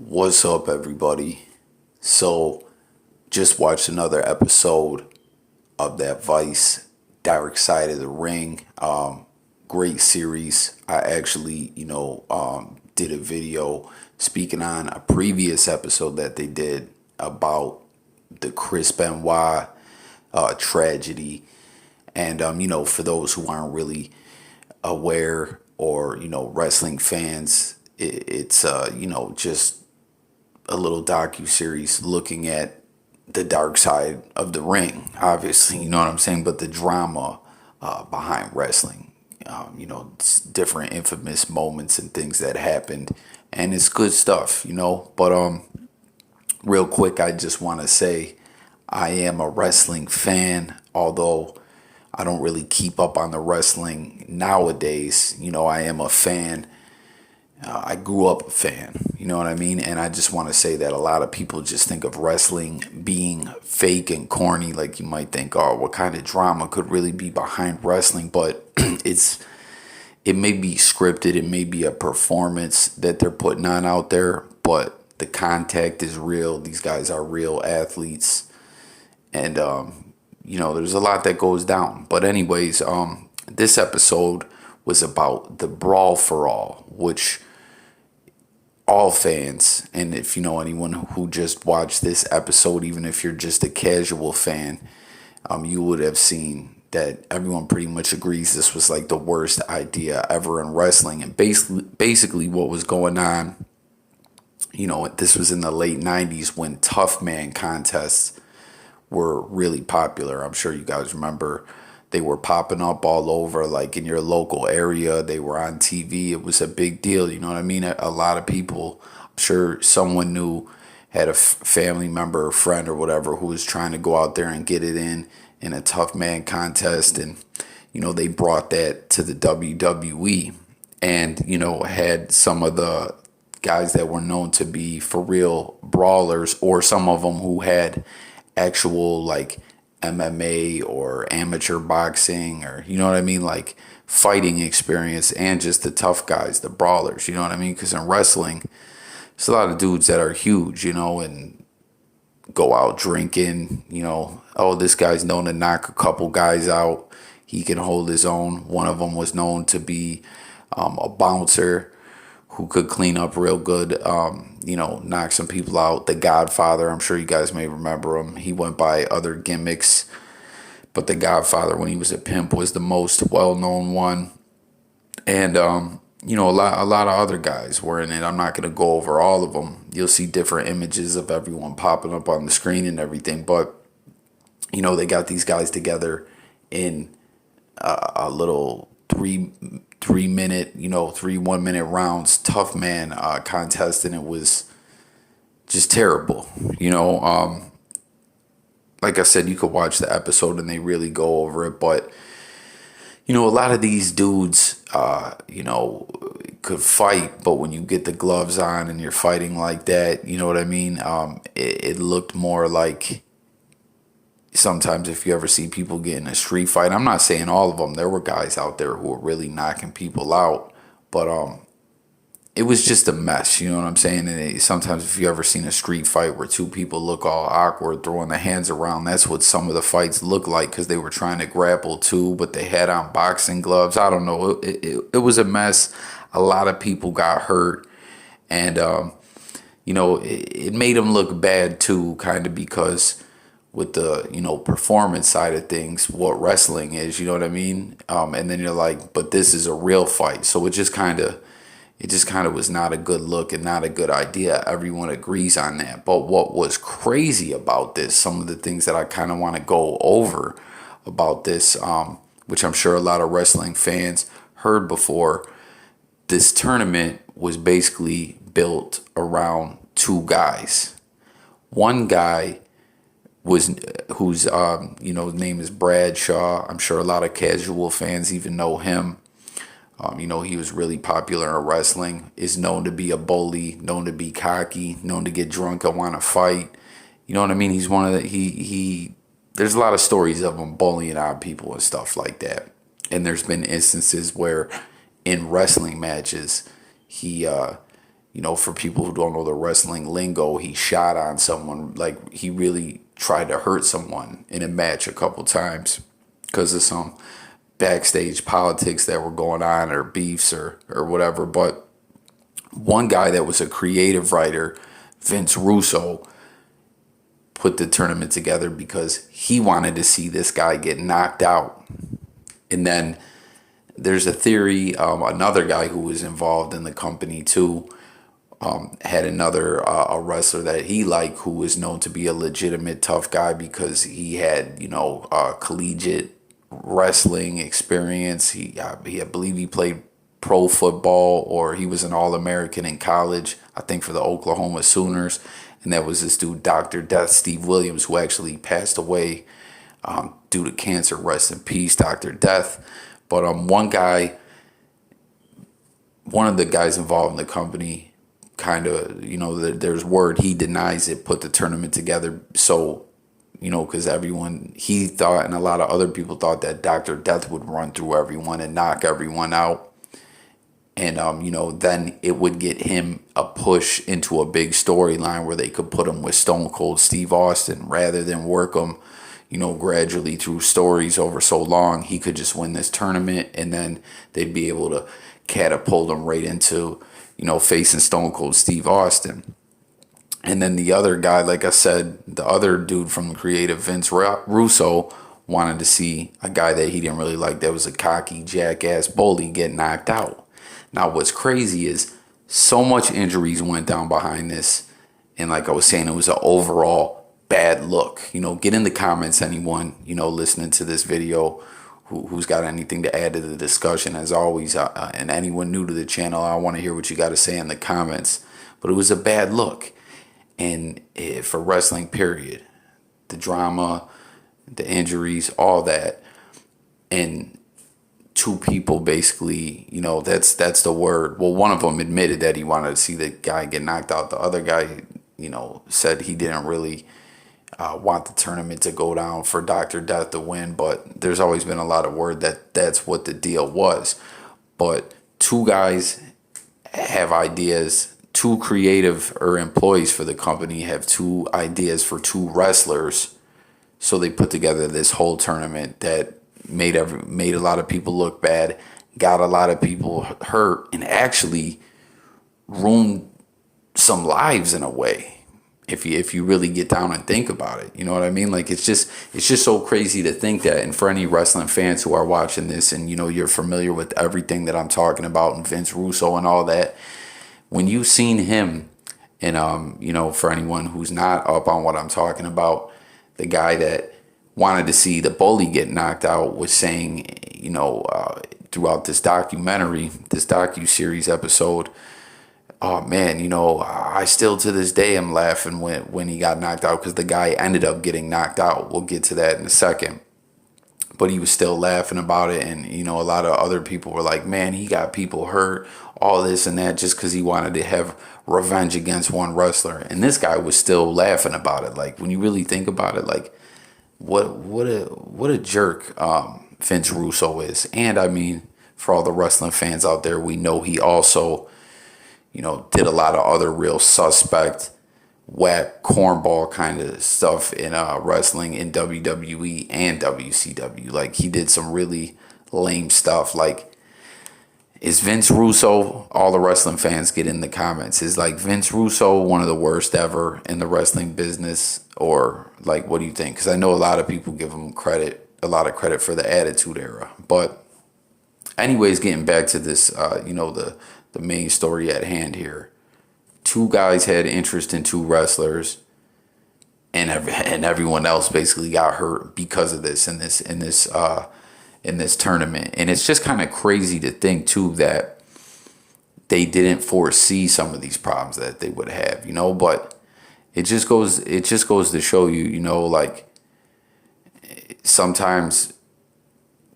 What's up, everybody? So, just watched another episode of that Vice Dark Side of the Ring. Great series. I actually, did a video speaking on a previous episode that they did about the Chris Benoit tragedy. And, for those who aren't really aware or, wrestling fans, it's just a little docu-series looking at the dark side of the ring, obviously, you know what I'm saying, but the drama behind wrestling, different infamous moments and things that happened, and it's good stuff, but real quick, I just want to say I am a wrestling fan, although I don't really keep up on the wrestling nowadays. I am a fan. I grew up a fan, you know what I mean? And I just want to say that a lot of people just think of wrestling being fake and corny. Like, you might think, oh, what kind of drama could really be behind wrestling? But it may be scripted, it may be a performance that they're putting on out there, but the contact is real. These guys are real athletes, and there's a lot that goes down. But anyways, this episode was about the Brawl for All, which all fans, and if you know anyone who just watched this episode, even if you're just a casual fan, you would have seen that everyone pretty much agrees this was like the worst idea ever in wrestling. And basically what was going on, this was in the late 90s when tough man contests were really popular. I'm sure you guys remember they were popping up all over, like in your local area. They were on TV. It was a big deal. You know what I mean? A lot of people, I'm sure someone knew, had a family member or friend or whatever who was trying to go out there and get it in a tough man contest. And, they brought that to the WWE and, had some of the guys that were known to be for real brawlers, or some of them who had actual like MMA or amateur boxing, or you know what I mean, like fighting experience, and just the tough guys, the brawlers, you know what I mean? Because in wrestling, there's a lot of dudes that are huge, and go out drinking, oh, this guy's known to knock a couple guys out. He can hold his own. One of them was known to be a bouncer who could clean up real good, knock some people out. The Godfather, I'm sure you guys may remember him. He went by other gimmicks, but the Godfather, when he was a pimp, was the most well-known one. And, a lot of other guys were in it. I'm not going to go over all of them. You'll see different images of everyone popping up on the screen and everything. But, they got these guys together in a little three minute, 1 minute rounds, tough man contest, and it was just terrible. Like I said, you could watch the episode and they really go over it, but a lot of these dudes, could fight, but when you get the gloves on and you're fighting like that, you know what I mean? It looked more like, sometimes if you ever see people get in a street fight, I'm not saying all of them, there were guys out there who were really knocking people out, but it was just a mess, you know what I'm saying? And sometimes if you ever seen a street fight where two people look all awkward throwing their hands around, that's what some of the fights look like, because they were trying to grapple too, but they had on boxing gloves. I don't know, it was a mess. A lot of people got hurt, and it made them look bad too, kind of, because with the performance side of things, what wrestling is, you know what I mean? And then you're like, but this is a real fight, so it just kind of was not a good look and not a good idea. Everyone agrees on that. But what was crazy about this, some of the things that I kind of want to go over about this, which I'm sure a lot of wrestling fans heard before, this tournament was basically built around two guys. One guy whose name is Bradshaw. I'm sure a lot of casual fans even know him. He was really popular in wrestling, is known to be a bully, known to be cocky, known to get drunk and want to fight. You know what I mean? He's one of the, there's a lot of stories of him bullying on people and stuff like that. And there's been instances where in wrestling matches, he For people who don't know the wrestling lingo, he shot on someone. Like, he really tried to hurt someone in a match a couple times because of some backstage politics that were going on, or beefs, or whatever. But one guy that was a creative writer, Vince Russo, put the tournament together because he wanted to see this guy get knocked out. And then there's a theory, another guy who was involved in the company too, had another a wrestler that he liked, who was known to be a legitimate tough guy because he had collegiate wrestling experience. I believe he played pro football, or he was an All-American in college, I think for the Oklahoma Sooners. And that was this dude, Dr. Death Steve Williams, who actually passed away due to cancer. Rest in peace, Dr. Death. But one of the guys involved in the company, kind of, there's word he denies it, put the tournament together. So, because he thought, and a lot of other people thought, that Dr. Death would run through everyone and knock everyone out. And, then it would get him a push into a big storyline where they could put him with Stone Cold Steve Austin, rather than work him, gradually through stories over so long. He could just win this tournament, and then they'd be able to catapult him right into, facing Stone Cold Steve Austin. And then the other guy, like I said, the other dude from the creative, Vince Russo, wanted to see a guy that he didn't really like, that was a cocky jackass bully, get knocked out. Now, what's crazy is so much injuries went down behind this. And like I was saying, it was an overall bad look. Get in the comments, anyone, listening to this video who's got anything to add to the discussion. As always, and anyone new to the channel, I want to hear what you got to say in the comments. But it was a bad look. And for wrestling, period. The drama, the injuries, all that. And two people basically, that's the word. Well, one of them admitted that he wanted to see the guy get knocked out. The other guy, said he didn't really want the tournament to go down for Dr. Death to win. But there's always been a lot of word that that's what the deal was. But two guys have ideas. Two creative or employees for the company have two ideas for two wrestlers. So they put together this whole tournament that made a lot of people look bad, got a lot of people hurt, and actually ruined some lives in a way. If you really get down and think about it, you know what I mean? Like, it's just so crazy to think that. And for any wrestling fans who are watching this, and you're familiar with everything that I'm talking about, and Vince Russo and all that, when you've seen him, and for anyone who's not up on what I'm talking about, the guy that wanted to see the bully get knocked out was saying, throughout this documentary, this docu-series episode, oh man, I still to this day am laughing when he got knocked out, because the guy ended up getting knocked out. We'll get to that in a second. But he was still laughing about it. And, a lot of other people were like, man, he got people hurt, all this and that, just because he wanted to have revenge against one wrestler. And this guy was still laughing about it. Like, when you really think about it, like, what a jerk Vince Russo is. And I mean, for all the wrestling fans out there, we know he also, did a lot of other real suspect, whack, cornball kind of stuff in wrestling in WWE and WCW. Like, he did some really lame stuff. Like, is Vince Russo, all the wrestling fans get in the comments, is like Vince Russo one of the worst ever in the wrestling business? Or like, what do you think? Because I know a lot of people give him a lot of credit for the Attitude Era. But anyways, getting back to this, the main story at hand here. Two guys had interest in two wrestlers, and everyone else basically got hurt because of this in this tournament. And it's just kind of crazy to think too that they didn't foresee some of these problems that they would have, but it just goes to show you, like, sometimes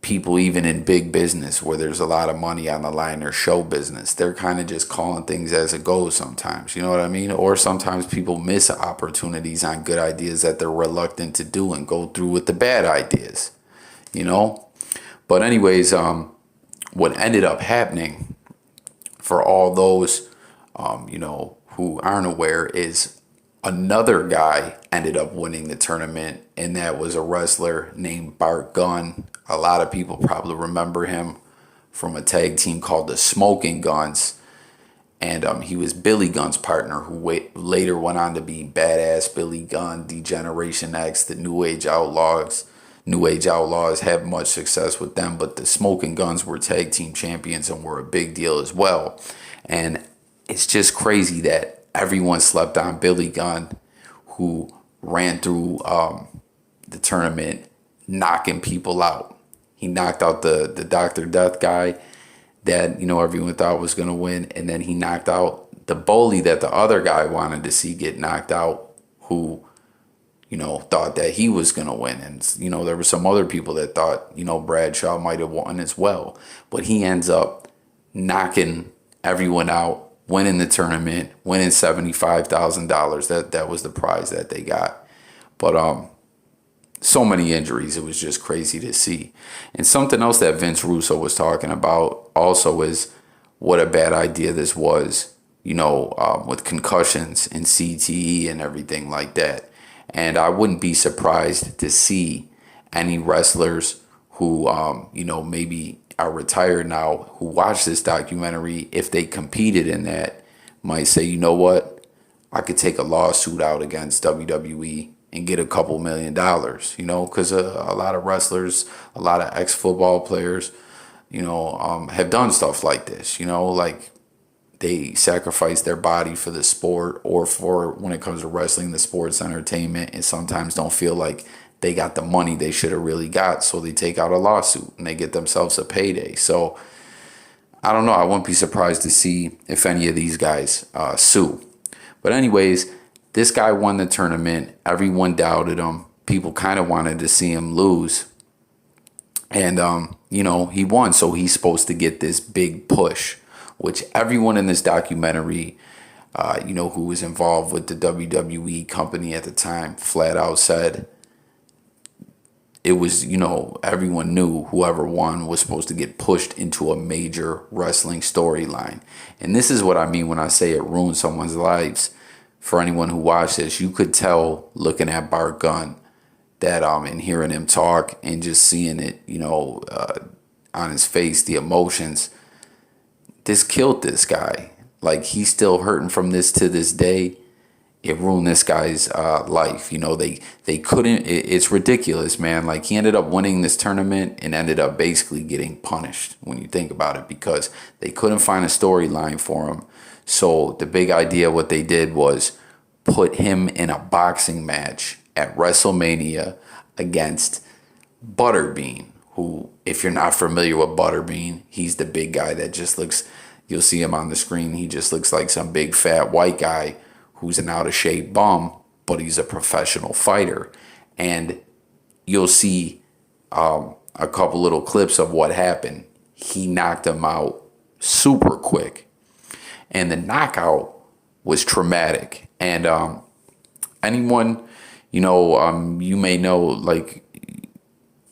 people, even in big business where there's a lot of money on the line, or show business, they're kind of just calling things as it goes sometimes, you know what I mean? Or sometimes people miss opportunities on good ideas that they're reluctant to do and go through with the bad ideas, But anyways, what ended up happening for all those who aren't aware, is another guy ended up winning the tournament, and that was a wrestler named Bart Gunn. A lot of people probably remember him from a tag team called the Smoking Guns, and he was Billy Gunn's partner, who later went on to be Badass Billy Gunn, D-Generation X, the New Age Outlaws. New Age Outlaws had much success with them, but the Smoking Guns were tag team champions and were a big deal as well. And it's just crazy that everyone slept on Billy Gunn, who ran through the tournament knocking people out. He knocked out the Dr. Death guy that, everyone thought was going to win. And then he knocked out the bully that the other guy wanted to see get knocked out, who, thought that he was going to win. And, there were some other people that thought, Bradshaw might have won as well. But he ends up knocking everyone out, winning the tournament, winning $75,000. That was the prize that they got. But so many injuries, it was just crazy to see. And something else that Vince Russo was talking about also is what a bad idea this was, with concussions and CTE and everything like that. And I wouldn't be surprised to see any wrestlers who, maybe are retired now, who watch this documentary, if they competed in that, might say, you know what, I could take a lawsuit out against WWE and get a couple $1 million, because a lot of wrestlers, a lot of ex-football players, have done stuff like this, like they sacrifice their body for the sport, or for, when it comes to wrestling, the sports entertainment, and sometimes don't feel like they got the money they should have really got, so they take out a lawsuit and they get themselves a payday. So I don't know, I wouldn't be surprised to see if any of these guys sue. But anyways, this guy won the tournament. Everyone doubted him. People kind of wanted to see him lose. And, he won. So he's supposed to get this big push, which everyone in this documentary, who was involved with the WWE company at the time, flat out said it was, everyone knew whoever won was supposed to get pushed into a major wrestling storyline. And this is what I mean when I say it ruined someone's lives. For anyone who watched this, you could tell looking at Bart Gunn that and hearing him talk and just seeing it, on his face, the emotions, this killed this guy. Like, he's still hurting from this to this day. It ruined this guy's life. They couldn't, it's ridiculous, man. Like, he ended up winning this tournament and ended up basically getting punished when you think about it, because they couldn't find a storyline for him. So the big idea, what they did was put him in a boxing match at WrestleMania against Butterbean, who, if you're not familiar with Butterbean, he's the big guy that just looks, you'll see him on the screen, he just looks like some big fat white guy who's an out of shape bum, but he's a professional fighter. And you'll see a couple little clips of what happened. He knocked him out super quick. And the knockout was traumatic. And anyone, you may know, like,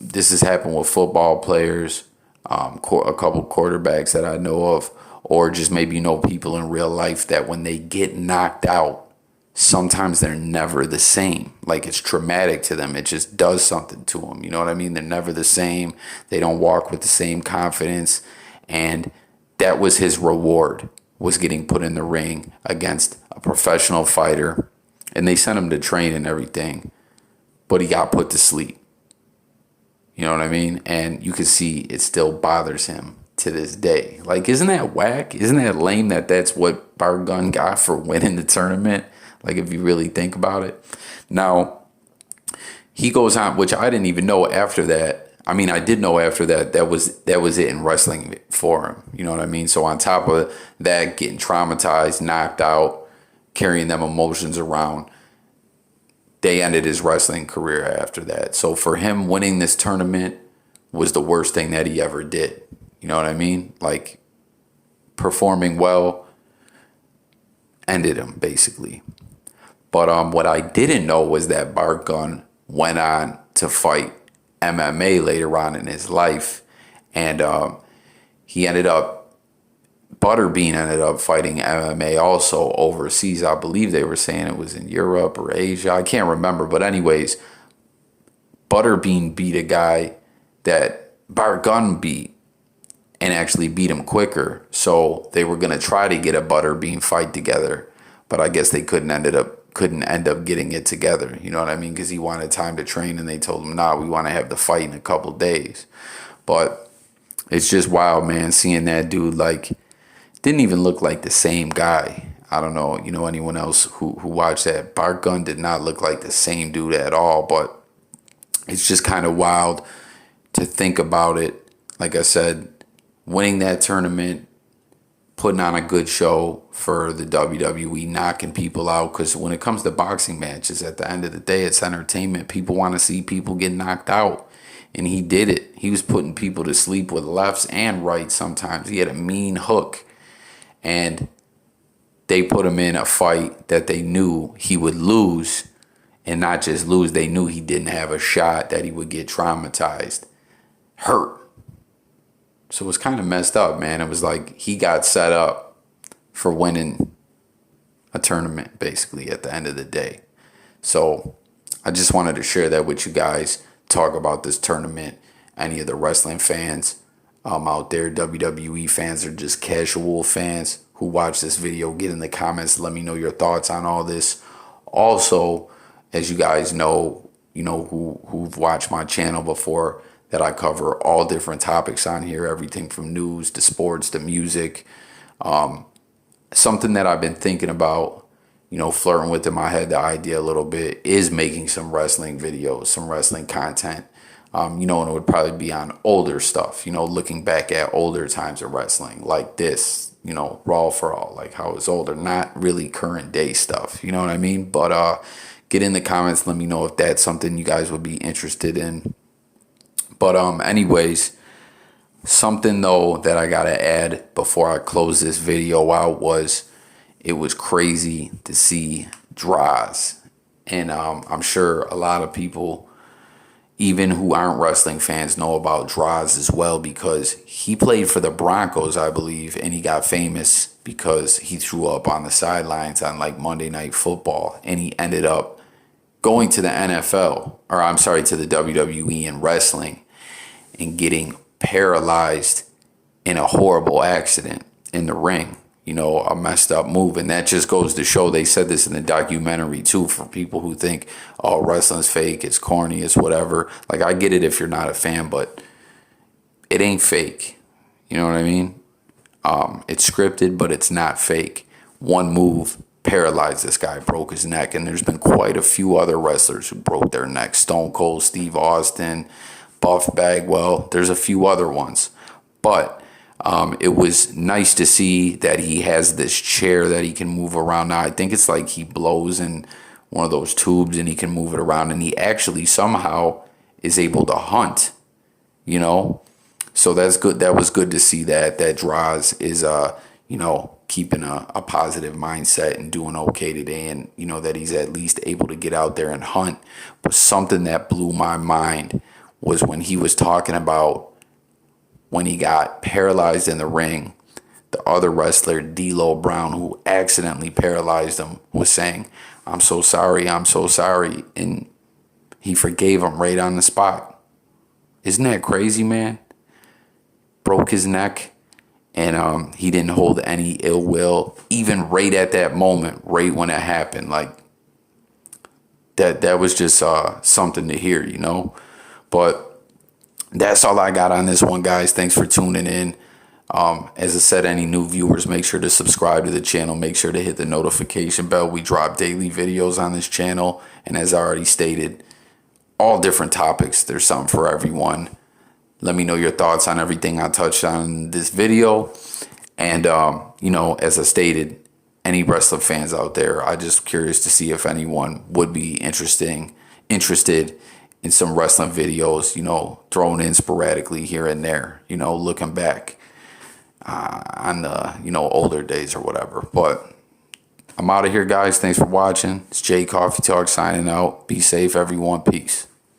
this has happened with football players, a couple quarterbacks that I know of, or just maybe people in real life that when they get knocked out, sometimes they're never the same. Like, it's traumatic to them. It just does something to them. You know what I mean? They're never the same. They don't walk with the same confidence. And that was his reward, was getting put in the ring against a professional fighter. And they sent him to train and everything, but he got put to sleep. You know what I mean? And you can see it still bothers him to this day. Like, isn't that whack? Isn't that lame that that's what Bart Gunn got for winning the tournament? Like, if you really think about it. Now, he goes on, which I didn't even know after that. I mean, I did know after that that was it in wrestling for him. You know what I mean? So on top of that, getting traumatized, knocked out, carrying them emotions around, they ended his wrestling career after that. So for him, winning this tournament was the worst thing that he ever did. You know what I mean? Like, performing well ended him, basically. But what I didn't know was that Bart Gunn went on to fight MMA later on in his life. And he ended up Butterbean ended up fighting MMA also overseas. I believe they were saying it was in Europe or Asia. I can't remember. But anyways, Butterbean beat a guy that Bart Gunn beat and actually beat him quicker. So they were going to try to get a Butterbean fight together. But I guess they couldn't end up getting it together. You know what I mean? Because he wanted time to train and they told him, nah, we want to have the fight in a couple days. But it's just wild, man, seeing that dude, like, didn't even look like the same guy. I don't know, anyone else who watched that. Bart Gunn did not look like the same dude at all, but it's just kind of wild to think about it. Like I said, winning that tournament, putting on a good show for the WWE, knocking people out. Because when it comes to boxing matches, at the end of the day, it's entertainment. People want to see people get knocked out. And he did it. He was putting people to sleep with lefts and rights sometimes. He had a mean hook. And they put him in a fight that they knew he would lose. And not just lose, they knew he didn't have a shot, that he would get traumatized, hurt. So it was kind of messed up, man. It was like he got set up for winning a tournament, basically, at the end of the day. So I just wanted to share that with you guys, talk about this tournament. Any of the wrestling fans out there, WWE fans, or just casual fans who watch this video, get in the comments. Let me know your thoughts on all this. Also, as you guys know, who've watched my channel before, that I cover all different topics on here, everything from news to sports to music. Something that I've been thinking about, flirting with in my head, the idea a little bit, is making some wrestling videos, some wrestling content. And it would probably be on older stuff, looking back at older times of wrestling, like this, Brawl for All, like how it's older, not really current day stuff, you know what I mean? But get in the comments, let me know if that's something you guys would be interested in. But anyways, something though that I gotta add before I close this video out was, it was crazy to see Droz. And I'm sure a lot of people, even who aren't wrestling fans, know about Droz as well, because he played for the Broncos, I believe, and he got famous because he threw up on the sidelines on like Monday Night Football, and he ended up going to the NFL, or I'm sorry, to the WWE and wrestling, and getting paralyzed in a horrible accident in the ring, a messed up move. And that just goes to show, they said this in the documentary too, for people who think, oh, wrestling's fake, it's corny, it's whatever. Like, I get it if you're not a fan, but it ain't fake. You know what I mean? It's scripted, but it's not fake. One move paralyzed this guy, broke his neck, and there's been quite a few other wrestlers who broke their neck. Stone Cold Steve Austin, Buff Bagwell, there's a few other ones. But it was nice to see that he has this chair that he can move around. Now, I think it's like he blows in one of those tubes and he can move it around, and he actually somehow is able to hunt, So that's good. That was good to see that Droz is, keeping a positive mindset and doing okay today, and, that he's at least able to get out there and hunt. But something that blew my mind was when he was talking about when he got paralyzed in the ring, the other wrestler, D'Lo Brown, who accidentally paralyzed him, was saying, I'm so sorry, I'm so sorry. And he forgave him right on the spot. Isn't that crazy, man? Broke his neck, and he didn't hold any ill will, even right at that moment, right when it happened. Like, that was just something to hear, But that's all I got on this one, guys. Thanks for tuning in. As I said, any new viewers, make sure to subscribe to the channel. Make sure to hit the notification bell. We drop daily videos on this channel. And as I already stated, all different topics. There's something for everyone. Let me know your thoughts on everything I touched on in this video. And, as I stated, any wrestling fans out there, I'm just curious to see if anyone would be interested in some wrestling videos, thrown in sporadically here and there, looking back on the, older days or whatever. But I'm out of here, guys. Thanks for watching. It's Jay Coffee Talk signing out. Be safe, everyone. Peace.